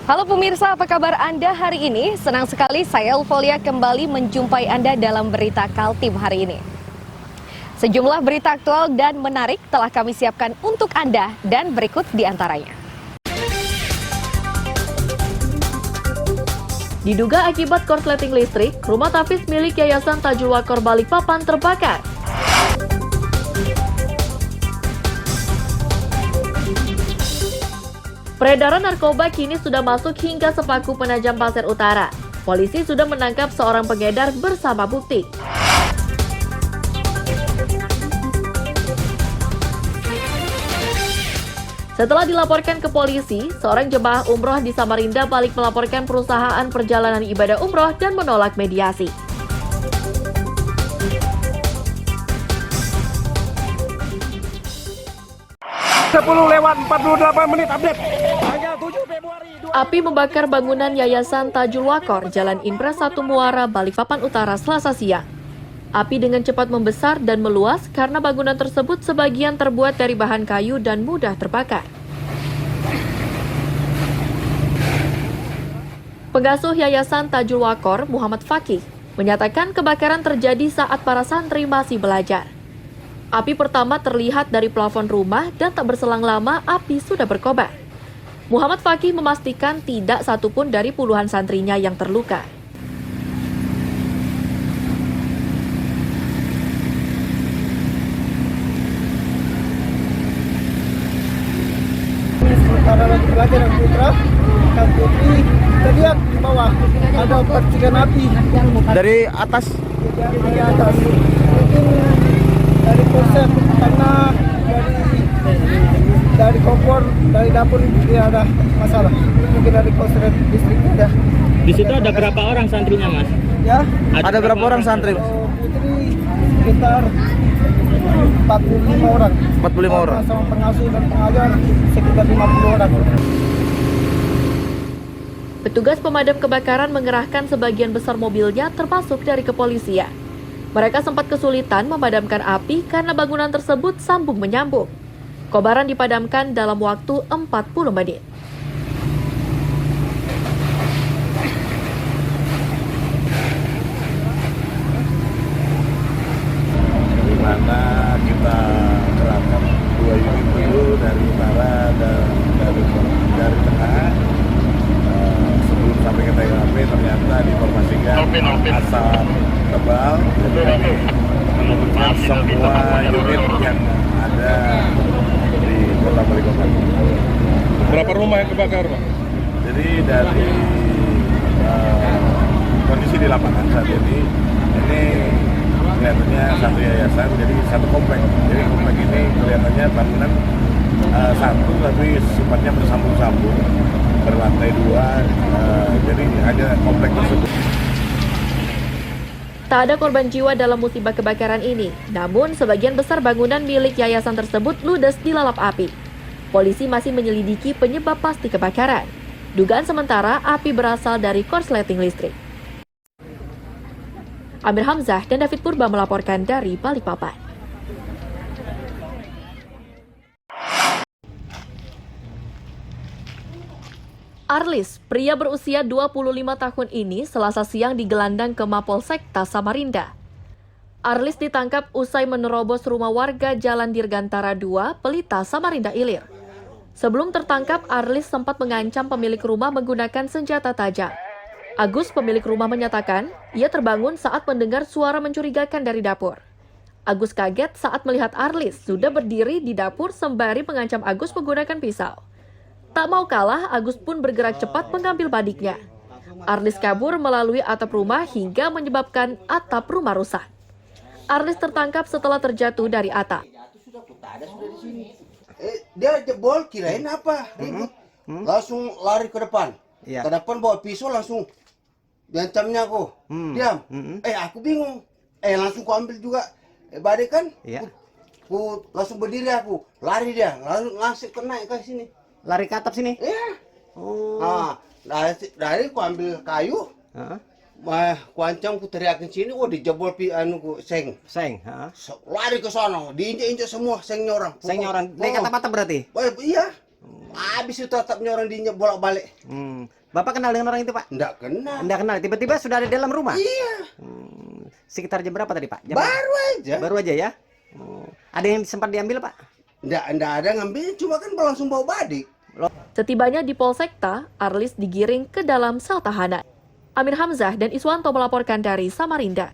Halo pemirsa, apa kabar Anda hari ini? Senang sekali saya Ulfolia kembali menjumpai Anda dalam berita Kaltim hari ini. Sejumlah berita aktual dan menarik telah kami siapkan untuk Anda dan berikut di antaranya. Diduga akibat korsleting listrik, rumah Tafis milik Yayasan Tajul Wakor Balikpapan terbakar. Peredaran narkoba kini sudah masuk hingga Sepaku Penajam Pasir Utara. Polisi sudah menangkap seorang pengedar bersama bukti. Setelah dilaporkan ke polisi, seorang jemaah umroh di Samarinda balik melaporkan perusahaan perjalanan ibadah umroh dan menolak mediasi. (10:48) update. Tanggal 7 Februari. Api membakar bangunan Yayasan Tajul Wakor, Jalan Impres 1 Muara, Balikpapan Utara, Selasa siang. Api dengan cepat membesar dan meluas karena bangunan tersebut sebagian terbuat dari bahan kayu dan mudah terbakar. Pengasuh Yayasan Tajul Wakor, Muhammad Fakih, menyatakan kebakaran terjadi saat para santri masih belajar. Api pertama terlihat dari plafon rumah dan tak berselang lama api sudah berkobar. Muhammad Fakih memastikan tidak satupun dari puluhan santrinya yang terluka. Ada lagi belajar dan putra, Kang Putri, kita lihat di bawah ada percikan api Dari atas. dari atas. Mungkin dari konsep karena dari kompor, dari dapur tidak ada masalah. Mungkin dari konsep listriknya ada. Di situ ada berapa orang santrinya, Mas? Ya, Ada berapa orang santri? kalau Putri sekitar 45 orang. 45 orang. Sama pengasuh dan pengajar sekitar 50 orang. Petugas pemadam kebakaran mengerahkan sebagian besar mobilnya termasuk dari kepolisian. Mereka sempat kesulitan memadamkan api karena bangunan tersebut sambung menyambung. Kobaran dipadamkan dalam waktu 40 menit. Di mana kita kerahkan 2 unit dulu dari utara dan dari tengah. Sebelum sampai ke TKP ternyata diinformasikan asap tebal, jadi kami menurunkan semua unit yang ada di Kota Balikpapan. Berapa rumah yang kebakar, Pak? Jadi dari kondisi di lapangan saat ini kelihatannya satu yayasan, jadi satu komplek. Jadi komplek ini kelihatannya bangunan satu tapi sifatnya bersambung-sambung, berlantai 2, jadi hanya komplek tersebut. Tak ada korban jiwa dalam musibah kebakaran ini, namun sebagian besar bangunan milik yayasan tersebut ludes dilalap api. Polisi masih menyelidiki penyebab pasti kebakaran. Dugaan sementara api berasal dari korsleting listrik. Amir Hamzah dan David Purba melaporkan dari Balikpapan. Arlis, pria berusia 25 tahun ini Selasa siang digelandang ke Mapolsek Samarinda. Arlis ditangkap usai menerobos rumah warga Jalan Dirgantara 2, Pelita, Samarinda Ilir. Sebelum tertangkap, Arlis sempat mengancam pemilik rumah menggunakan senjata tajam. Agus, pemilik rumah, menyatakan ia terbangun saat mendengar suara mencurigakan dari dapur. Agus kaget saat melihat Arlis sudah berdiri di dapur sembari mengancam Agus menggunakan pisau. Tak mau kalah, Agus pun bergerak cepat mengambil badiknya. Arlis kabur melalui atap rumah hingga menyebabkan atap rumah rusak. Arlis tertangkap setelah terjatuh dari atap. Dia jebol, kirain apa? Ribut. Langsung lari ke depan. Iya. Ke depan bawa pisau langsung. Diancamnya aku. Diam. Aku bingung. Langsung ku ambil juga. Badai kan? Iya. Ku langsung berdiri aku. Lari dia. Lalu langsung kena ke sini. Lari ke atap sini. Iya. Oh. Nah, dari ku ambil kayu. Ku ancam, ku teriakin sini. Dijebol seng. Seng. Lari ke sana. Diinjak-injak semua sengnya orang. Sengnya orang. Naik atap-atap berarti? Iya. Habis itu atapnya orang diinjak bolak-balik. Bapak kenal dengan orang itu, Pak? Enggak kenal. Enggak kenal. Tiba-tiba sudah ada di dalam rumah? Iya. Sekitar jam berapa tadi, Pak? Baru aja. Baru aja ya? Ada yang sempat diambil, Pak? Enggak ada ngambil, cuma kan langsung bawa badik. Setibanya di Polsekta, Arlis digiring ke dalam sel tahanan. Amir Hamzah dan Iswanto melaporkan dari Samarinda.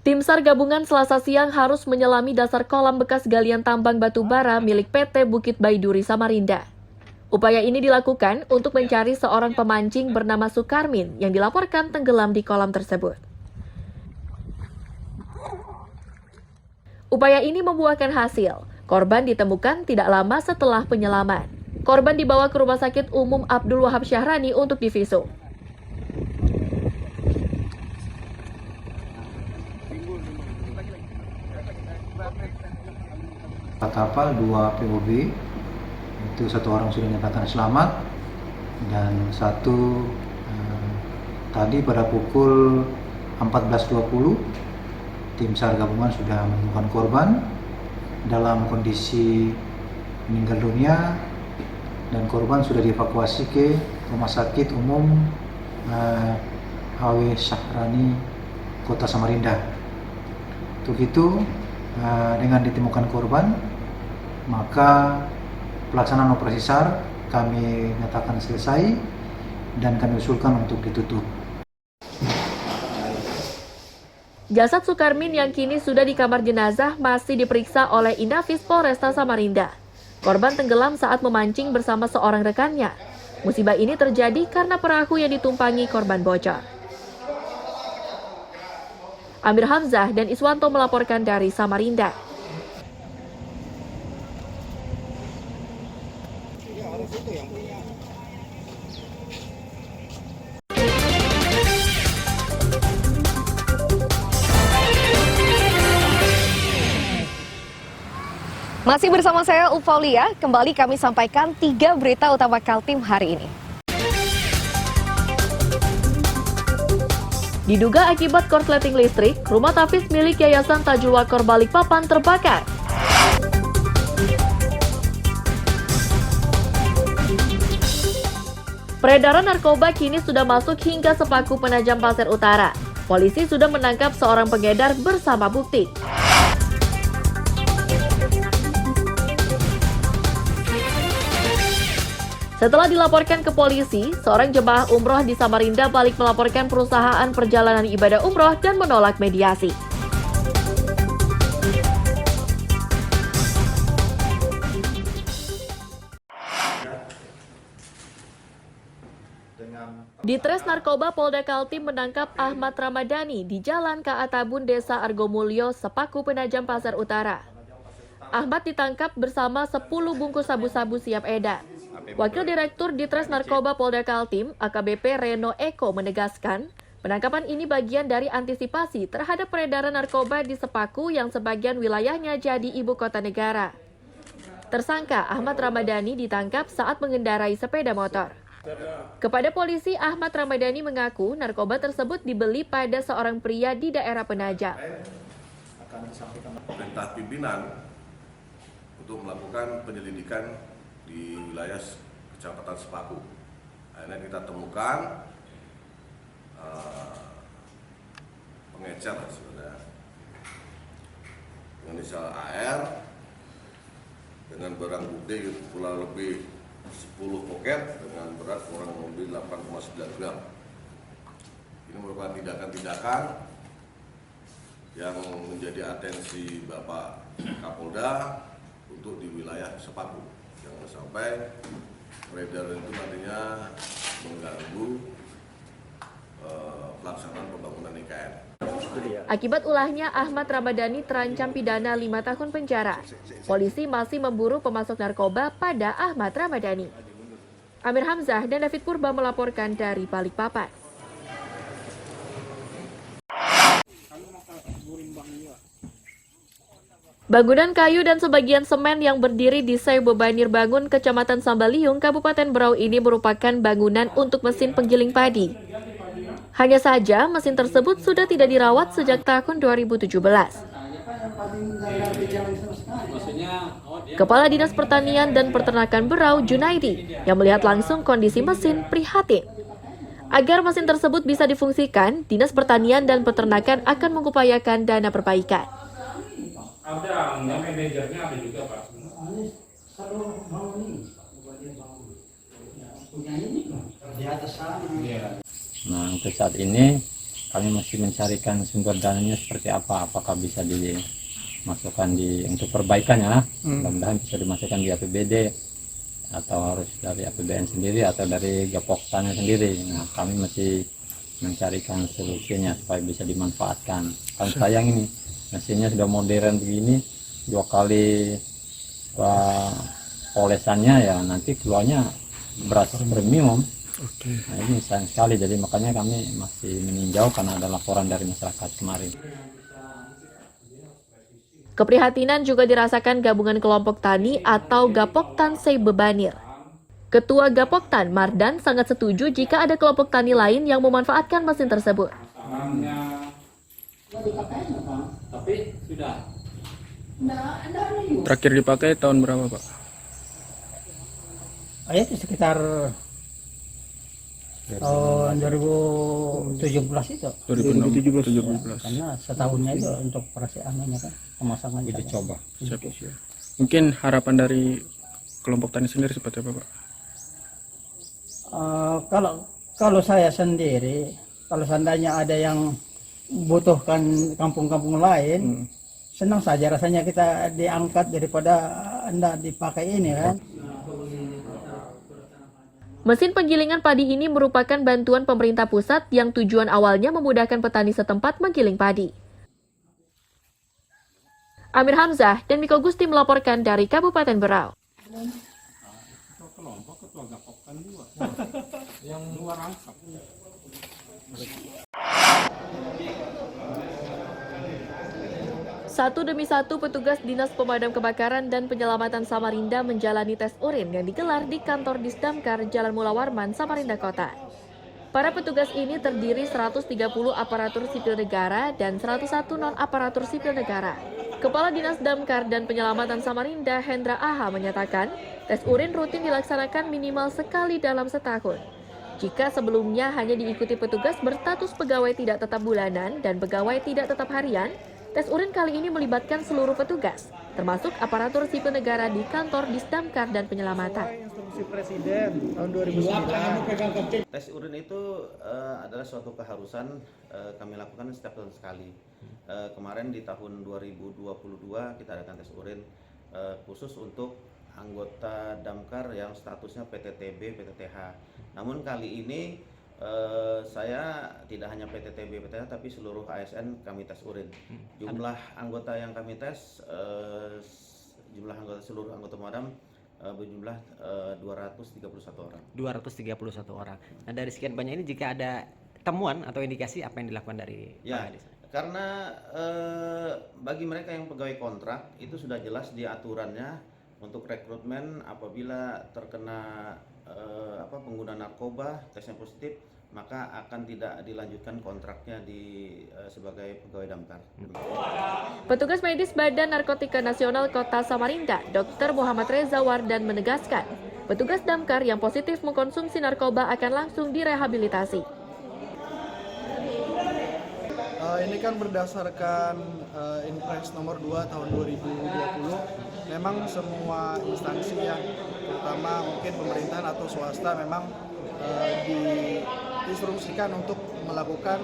Tim SAR gabungan Selasa siang harus menyelami dasar kolam bekas galian tambang batu bara milik PT Bukit Baiduri Samarinda. Upaya ini dilakukan untuk mencari seorang pemancing bernama Sukarmin yang dilaporkan tenggelam di kolam tersebut. Upaya ini membuahkan hasil. Korban ditemukan tidak lama setelah penyelaman. Korban dibawa ke Rumah Sakit Umum Abdul Wahab Syahrani untuk divisum. Kapal 2 POB, itu 1 orang sudah dinyatakan selamat dan 1 tadi pada pukul 14.20 tim SAR gabungan sudah menemukan korban dalam kondisi meninggal dunia dan korban sudah dievakuasi ke Rumah Sakit Umum HW Syahrani Kota Samarinda. Untuk itu dengan ditemukan korban, maka pelaksanaan operasi SAR kami nyatakan selesai dan kami usulkan untuk ditutup. Jasad Sukarmin yang kini sudah di kamar jenazah masih diperiksa oleh Inafis Polresta Samarinda. Korban tenggelam saat memancing bersama seorang rekannya. Musibah ini terjadi karena perahu yang ditumpangi korban bocor. Amir Hamzah dan Iswanto melaporkan dari Samarinda. Masih bersama saya Ufaulia, kembali kami sampaikan 3 berita utama Kaltim hari ini. Diduga akibat korsleting listrik, rumah tahfiz milik Yayasan Tajul Wakor Balikpapan terbakar. Peredaran narkoba kini sudah masuk hingga Sepaku Penajam Pasir Utara. Polisi sudah menangkap seorang pengedar bersama bukti. Setelah dilaporkan ke polisi, seorang jemaah umroh di Samarinda balik melaporkan perusahaan perjalanan ibadah umroh dan menolak mediasi. Ditres Narkoba Polda Kaltim menangkap Ahmad Ramadhani di Jalan K.A. Tabun, Desa Argomulyo, Sepaku Penajam Pasir Utara. Ahmad ditangkap bersama 10 bungkus sabu-sabu siap edar. Wakil Direktur Ditres Narkoba Polda Kaltim, AKBP Reno Eko menegaskan, penangkapan ini bagian dari antisipasi terhadap peredaran narkoba di Sepaku yang sebagian wilayahnya jadi ibu kota negara. Tersangka Ahmad Ramadhani ditangkap saat mengendarai sepeda motor. Kepada polisi, Ahmad Ramadhani mengaku narkoba tersebut dibeli pada seorang pria di daerah Penajam. Perintah pimpinan untuk melakukan penyelidikan di wilayah Kecamatan Sepaku. Akhirnya kita temukan pengecer sebenarnya inisial AR dengan barang bukti kurang lebih 10 poket dengan berat kurang lebih 8,9 gram. Ini merupakan tindakan-tindakan yang menjadi atensi Bapak Kapolda untuk di wilayah Sepaku. Jangan sampai peredaran itu nantinya mengganggu pelaksanaan pembangunan IKN. Akibat ulahnya, Ahmad Ramadhani terancam pidana 5 tahun penjara. Polisi masih memburu pemasok narkoba pada Ahmad Ramadhani. Amir Hamzah dan David Purba melaporkan dari Balikpapan. Bangunan kayu dan sebagian semen yang berdiri di Sebo Banir Bangun, Kecamatan Sambaliung, Kabupaten Berau ini merupakan bangunan untuk mesin penggiling padi. Hanya saja, mesin tersebut sudah tidak dirawat sejak tahun 2017. Kepala Dinas Pertanian dan Peternakan Berau, Junaidi, yang melihat langsung kondisi mesin prihatin. Agar mesin tersebut bisa difungsikan, Dinas Pertanian dan Peternakan akan mengupayakan dana perbaikan. Ada manajernya ada juga Pak. Nah, untuk saat ini kami masih mencarikan sumber dananya seperti apa. Apakah bisa dimasukkan untuk perbaikannya, mudah-mudahan bisa dimasukkan di APBD atau harus dari APBN sendiri atau dari Gapoktannya sendiri. Nah, kami masih mencarikan solusinya supaya bisa dimanfaatkan. Kan sayang ini mesinnya sudah modern begini, 2 kali olesannya ya nanti keluarnya beras premium. Nah, ini sayang sekali, jadi makanya kami masih meninjau karena ada laporan dari masyarakat kemarin. Keprihatinan juga dirasakan gabungan kelompok tani atau Gapoktan Seibebanir. Ketua Gapoktan, Mardan, sangat setuju jika ada kelompok tani lain yang memanfaatkan mesin tersebut. Terakhir dipakai tahun berapa Pak? Itu sekitar tahun 2017 itu. 2017. Karena setahunnya itu untuk perasaannya kan, pemasangan Kita coba. Mungkin harapan dari kelompok tani sendiri seperti apa Pak? Kalau saya sendiri, kalau seandainya ada yang butuhkan kampung-kampung lain, senang saja rasanya kita diangkat daripada Anda dipakai ini kan. Mesin penggilingan padi ini merupakan bantuan pemerintah pusat yang tujuan awalnya memudahkan petani setempat menggiling padi. Amir Hamzah dan Miko Gusti melaporkan dari Kabupaten Berau. Satu demi satu petugas Dinas Pemadam Kebakaran dan Penyelamatan Samarinda menjalani tes urin yang digelar di kantor Disdamkar Jalan Mula Warman, Samarinda Kota. Para petugas ini terdiri 130 aparatur sipil negara dan 101 non-aparatur sipil negara. Kepala Dinas Damkar dan Penyelamatan Samarinda, Hendra Aha, menyatakan tes urin rutin dilaksanakan minimal sekali dalam setahun. Jika sebelumnya hanya diikuti petugas berstatus pegawai tidak tetap bulanan dan pegawai tidak tetap harian, tes urin kali ini melibatkan seluruh petugas, termasuk aparatur sipil negara di kantor Disdamkar dan Penyelamatan. Instruksi Presiden tahun 2009. Tes urin itu adalah suatu keharusan kami lakukan setiap tahun sekali. Kemarin di tahun 2022 kita adakan tes urin khusus untuk anggota Damkar yang statusnya PTTB, PTTH. Namun kali ini saya tidak hanya PTTB, PTTH tapi seluruh ASN kami tes urin. Jumlah anggota yang kami tes, seluruh anggota pemadam berjumlah 231 orang. 231 orang. Nah, dari sekian banyak ini jika ada temuan atau indikasi apa yang dilakukan dari Ya, karena bagi mereka yang pegawai kontrak itu sudah jelas di aturannya untuk rekrutmen apabila terkena pengguna narkoba tesnya positif maka akan tidak dilanjutkan kontraknya sebagai pegawai damkar. Petugas medis Badan Narkotika Nasional Kota Samarinda, Dr. Muhammad Reza Wardan menegaskan, petugas damkar yang positif mengkonsumsi narkoba akan langsung direhabilitasi. Ini kan berdasarkan Inpres nomor 2 tahun 2020. Memang semua instansi ya, terutama mungkin pemerintahan atau swasta memang diinstruksikan untuk melakukan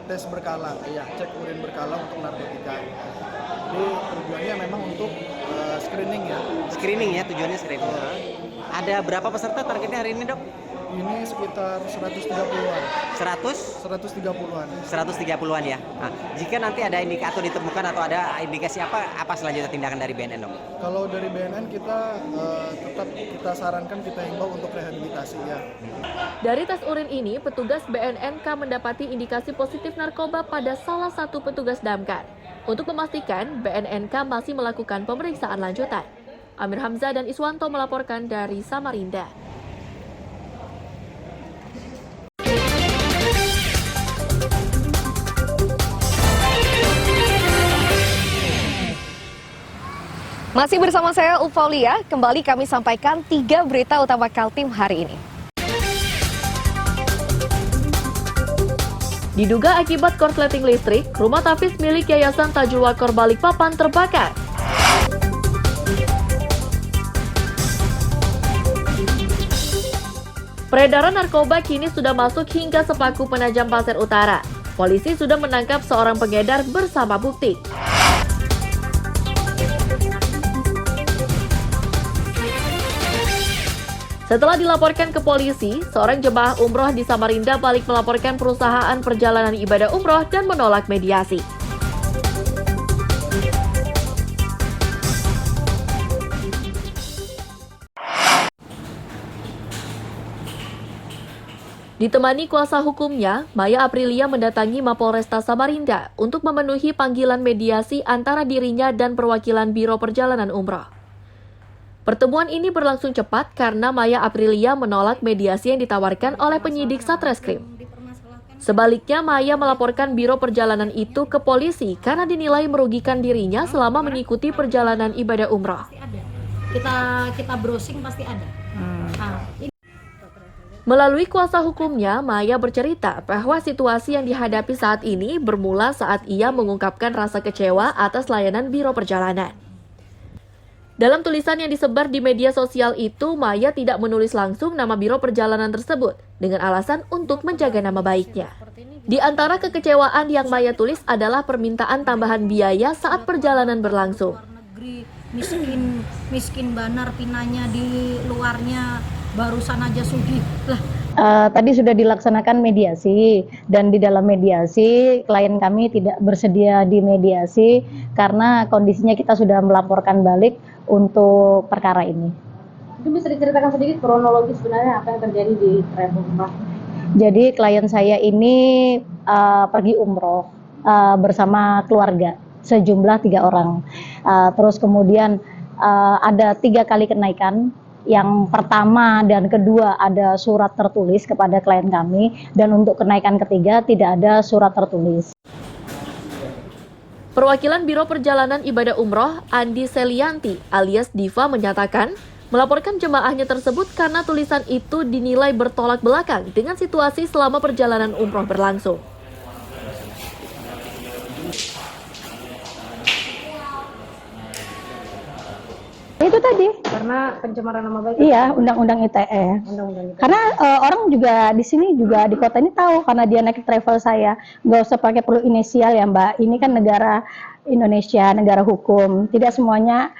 tes berkala, ya cek urin berkala untuk narkotika. Jadi tujuannya memang untuk screening ya. Screening ya, tujuannya screening. Ada berapa peserta targetnya hari ini, Dok? Ini sekitar 130-an. 130-an 130-an ya. Nah, jika nanti ada indikator ditemukan atau ada indikasi apa selanjutnya tindakan dari BNN, Dok? Kalau dari BNN kita tetap kita sarankan, kita himbau untuk rehabilitasi ya. Dari tes urin ini, petugas BNNK mendapati indikasi positif narkoba pada salah satu petugas damkar. Untuk memastikan, BNNK masih melakukan pemeriksaan lanjutan. Amir Hamzah dan Iswanto melaporkan dari Samarinda. Masih bersama saya Ufaulia, kembali kami sampaikan 3 berita utama Kaltim hari ini. Diduga akibat korsleting listrik, rumah tahfiz milik Yayasan Tajul Wakor Balikpapan terbakar. Peredaran narkoba kini sudah masuk hingga Sepaku Penajam Pasir Utara. Polisi sudah menangkap seorang pengedar bersama bukti. Setelah dilaporkan ke polisi, seorang jemaah umroh di Samarinda balik melaporkan perusahaan perjalanan ibadah umroh dan menolak mediasi. Ditemani kuasa hukumnya, Maya Aprilia mendatangi Mapolresta Samarinda untuk memenuhi panggilan mediasi antara dirinya dan perwakilan Biro Perjalanan Umroh. Pertemuan ini berlangsung cepat karena Maya Aprilia menolak mediasi yang ditawarkan oleh penyidik Satreskrim. Sebaliknya, Maya melaporkan Biro Perjalanan itu ke polisi karena dinilai merugikan dirinya selama mengikuti perjalanan ibadah umroh. Kita browsing pasti ada. Melalui kuasa hukumnya, Maya bercerita bahwa situasi yang dihadapi saat ini bermula saat ia mengungkapkan rasa kecewa atas layanan Biro Perjalanan. Dalam tulisan yang disebar di media sosial itu, Maya tidak menulis langsung nama Biro Perjalanan tersebut dengan alasan untuk menjaga nama baiknya. Di antara kekecewaan yang Maya tulis adalah permintaan tambahan biaya saat perjalanan berlangsung. Miskin banar pinanya di luarnya, barusan aja sugih lah. Tadi sudah dilaksanakan mediasi dan di dalam mediasi klien kami tidak bersedia dimediasi karena kondisinya kita sudah melaporkan balik untuk perkara ini. Itu bisa diceritakan sedikit kronologi sebenarnya apa yang terjadi di travel umrah? Jadi klien saya ini pergi umroh bersama keluarga sejumlah 3 orang. Terus kemudian ada 3 kali kenaikan. Yang pertama dan kedua ada surat tertulis kepada klien kami, dan untuk kenaikan ketiga tidak ada surat tertulis. Perwakilan Biro Perjalanan Ibadah Umroh, Andi Selianti alias Diva menyatakan melaporkan jemaahnya tersebut karena tulisan itu dinilai bertolak belakang dengan situasi selama perjalanan umroh berlangsung. Itu tadi Karena pencemaran nama baik. iya, undang-undang ITE. Karena orang juga di sini juga di kota ini tahu karena dia naik travel saya, nggak usah pakai perlu inisial ya Mbak. Ini kan negara Indonesia, negara hukum. Tidak semuanya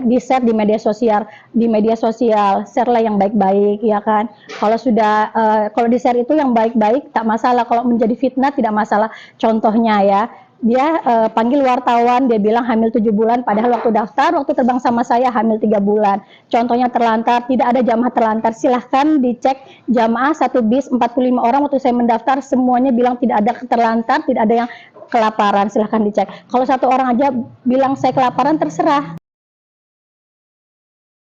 di-share di media sosial. Di media sosial, share-lah yang baik-baik, ya kan. Kalau sudah kalau di-share itu yang baik-baik tak masalah. Kalau menjadi fitnah tidak masalah. Contohnya ya. Dia panggil wartawan, dia bilang hamil 7 bulan, padahal waktu daftar, waktu terbang sama saya hamil 3 bulan. Contohnya terlantar, tidak ada jamaah terlantar. Silahkan dicek jamaah 1 bis 45 orang waktu saya mendaftar, semuanya bilang tidak ada terlantar, tidak ada yang kelaparan. Silahkan dicek. Kalau 1 orang aja bilang saya kelaparan, terserah.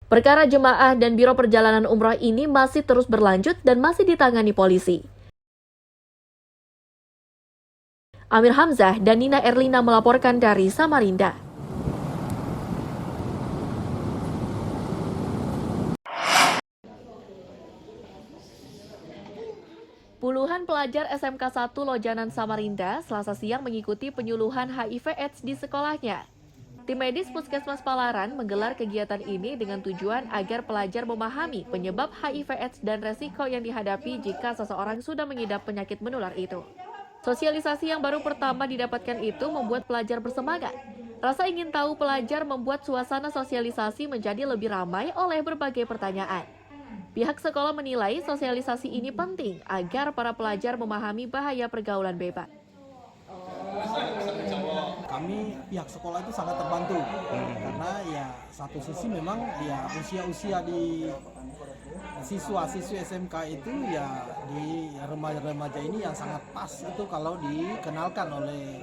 Perkara jemaah dan Biro Perjalanan Umroh ini masih terus berlanjut dan masih ditangani polisi. Amir Hamzah dan Nina Erlina melaporkan dari Samarinda. Puluhan pelajar SMK 1 Lojanan Samarinda Selasa siang mengikuti penyuluhan HIV/AIDS di sekolahnya. Tim medis Puskesmas Palaran menggelar kegiatan ini dengan tujuan agar pelajar memahami penyebab HIV/AIDS dan resiko yang dihadapi jika seseorang sudah mengidap penyakit menular itu. Sosialisasi yang baru pertama didapatkan itu membuat pelajar bersemangat. Rasa ingin tahu pelajar membuat suasana sosialisasi menjadi lebih ramai oleh berbagai pertanyaan. Pihak sekolah menilai sosialisasi ini penting agar para pelajar memahami bahaya pergaulan bebas. Kami pihak sekolah itu sangat terbantu karena ya satu sisi memang ya usia-usia di siswa-siswi SMK itu ya di remaja-remaja ini yang sangat pas itu kalau dikenalkan oleh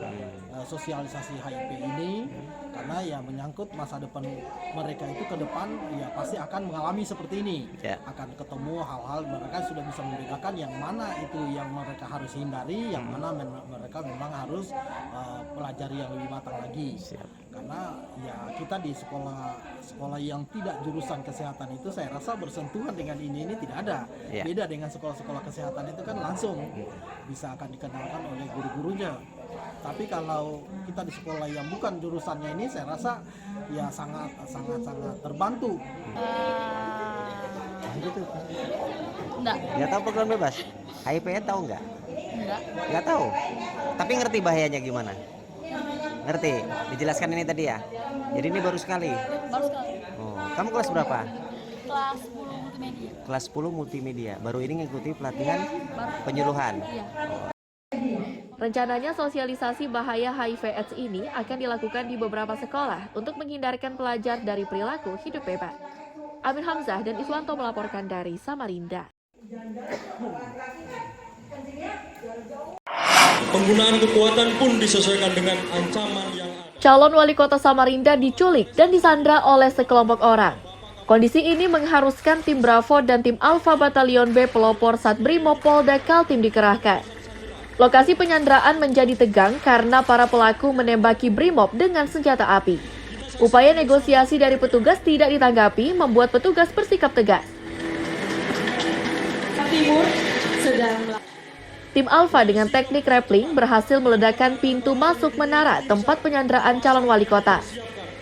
sosialisasi HIP ini, karena ya menyangkut masa depan mereka itu ke depan ya pasti akan mengalami seperti ini, akan ketemu hal-hal mereka sudah bisa membedakan yang mana itu yang mereka harus hindari, yang mana mereka memang harus pelajari yang lebih matang lagi. Karena ya kita di sekolah yang tidak jurusan kesehatan itu saya rasa bersentuhan dengan ini tidak ada. Beda dengan sekolah-sekolah kesehatan itu kan langsung bisa akan dikenalkan oleh guru-gurunya. Tapi kalau kita di sekolah yang bukan jurusannya ini saya rasa ya sangat terbantu. Enggak. Nggak tahu program bebas? HIPN tahu nggak? Nggak tahu. Tapi ngerti bahayanya gimana? Ngerti? Dijelaskan ini tadi ya? Jadi ini baru sekali? Baru sekali. Oh, kamu kelas berapa? Kelas 10 multimedia. Kelas 10 multimedia. Baru ini ngikuti pelatihan penyuluhan? Iya. Rencananya sosialisasi bahaya HIV/AIDS ini akan dilakukan di beberapa sekolah untuk menghindarkan pelajar dari perilaku hidup bebas. Amir Hamzah dan Iswanto melaporkan dari Samarinda. Penggunaan kekuatan pun disesuaikan dengan ancaman yang ada. Calon wali kota Samarinda diculik dan disandra oleh sekelompok orang. Kondisi ini mengharuskan tim Bravo dan tim Alfa Batalion B Pelopor Satbrimob Polda Kaltim dikerahkan. Lokasi penyanderaan menjadi tegang karena para pelaku menembaki Brimob dengan senjata api. Upaya negosiasi dari petugas tidak ditanggapi membuat petugas bersikap tegas. Tim Alfa dengan teknik rappling berhasil meledakkan pintu masuk menara tempat penyanderaan calon wali kota.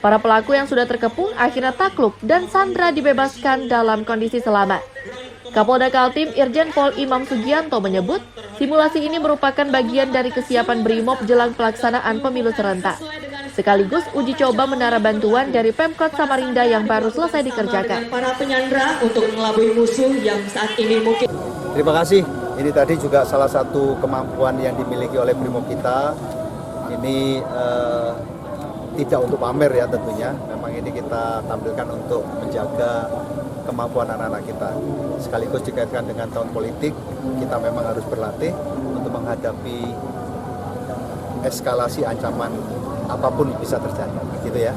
Para pelaku yang sudah terkepung akhirnya takluk dan sandra dibebaskan dalam kondisi selamat. Kapolda Kaltim Irjen Pol Imam Sugianto menyebut simulasi ini merupakan bagian dari kesiapan Brimob jelang pelaksanaan pemilu serentak. Sekaligus uji coba menara bantuan dari Pemkot Samarinda yang baru selesai dikerjakan. Para penyandra untuk mengelabui musuh yang saat ini mungkin. Terima kasih. Ini tadi juga salah satu kemampuan yang dimiliki oleh Brimob kita. Ini tidak untuk pamer ya tentunya. Memang ini kita tampilkan untuk menjaga kemampuan anak-anak kita. Sekaligus dikaitkan dengan tahun politik, kita memang harus berlatih untuk menghadapi eskalasi ancaman apapun bisa terjadi, gitu ya.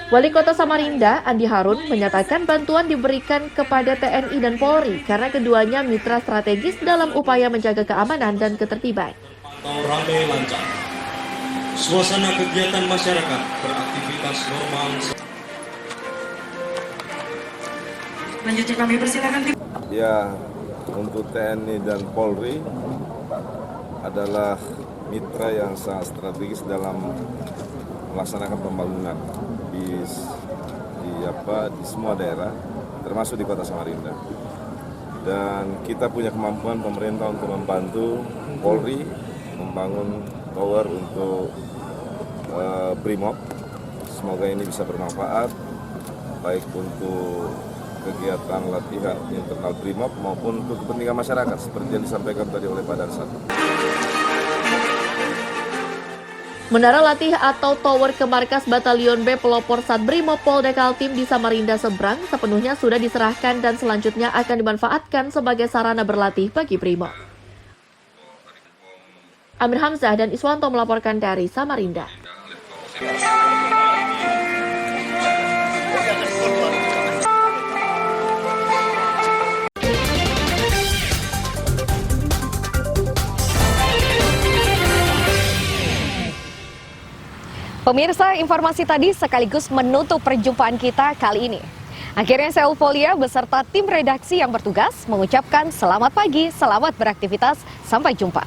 Wali Kota Samarinda, Andi Harun, menyatakan bantuan diberikan kepada TNI dan Polri karena keduanya mitra strategis dalam upaya menjaga keamanan dan ketertiban. Ramai lancar. Suasana kegiatan masyarakat beraktivitas normal. Lanjutnya kami persilakan. Ya, untuk TNI dan Polri adalah mitra yang sangat strategis dalam melaksanakan pembangunan di semua daerah, termasuk di Kota Samarinda. Dan kita punya kemampuan pemerintah untuk membantu Polri membangun tower untuk Brimob. Semoga ini bisa bermanfaat baik untuk kegiatan latihan internal Brimob maupun untuk kepentingan masyarakat seperti yang disampaikan tadi oleh Pak Dansat. Menara latih atau tower ke markas Batalion B Pelopor Satbrimob Polda Kaltim di Samarinda seberang sepenuhnya sudah diserahkan dan selanjutnya akan dimanfaatkan sebagai sarana berlatih bagi Brimob. Amir Hamzah dan Iswanto melaporkan dari Samarinda. Pemirsa, informasi tadi sekaligus menutup perjumpaan kita kali ini. Akhirnya saya Eufolia beserta tim redaksi yang bertugas mengucapkan selamat pagi, selamat beraktivitas, sampai jumpa.